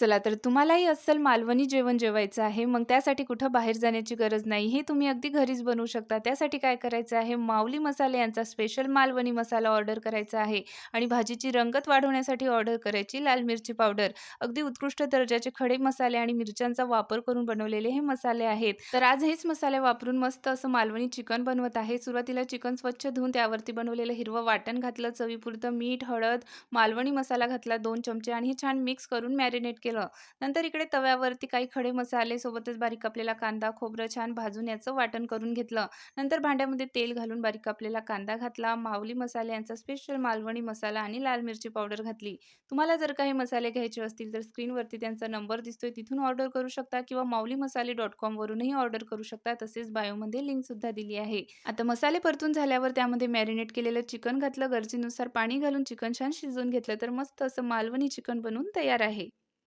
चला तर तुम्हालाही अस्सल मालवणी जेवण जेवायचं आहे. मग त्यासाठी कुठं बाहेर जाण्याची गरज नाही. हे तुम्ही अगदी घरीच बनवू शकता. त्यासाठी काय करायचं आहे, माऊली मसाले यांचा स्पेशल मालवणी मसाला ऑर्डर करायचा आहे आणि भाजीची रंगत वाढवण्यासाठी ऑर्डर करायची लाल मिरची पावडर. अगदी उत्कृष्ट दर्जाचे खडे मसाले आणि मिरच्यांचा वापर करून बनवलेले हे मसाले आहेत. तर आज हेच मसाले वापरून मस्त असं मालवणी चिकन बनवत आहे. सुरुवातीला चिकन स्वच्छ धुवून त्यावरती बनवलेलं हिरवं वाटण घातलं, चवीपुरतं मीठ, हळद, मालवणी मसाला घातला 2 चमचे आणि हे छान मिक्स करून मॅरिनेट केलं. नंतर इकडे तव्यावरती काही खडे मसाले सोबतच बारीक कापलेला कांदा, खोबरं छान भाजून याचं वाटण करून घेतलं. नंतर भांड्यामध्ये तेल घालून बारीक कापलेला कांदा घातला, माऊली मसाले यांचा स्पेशल मालवणी मसाला आणि लाल मिरची पावडर घातली. तुम्हाला जर काही मसाले घ्यायचे असतील तर स्क्रीनवरती त्यांचा नंबर दिसतोय तिथून ऑर्डर करू शकता किंवा माऊलीमसाले.com वरूनही ऑर्डर करू शकता. तसेच बायोमध्ये लिंक सुद्धा दिली आहे. आता मसाले परतून झाल्यावर त्यामध्ये मॅरिनेट केलेलं चिकन घातलं, गरजेनुसार पाणी घालून चिकन छान शिजवून घेतलं तर मस्त असं मालवणी चिकन बनवून तयार आहे.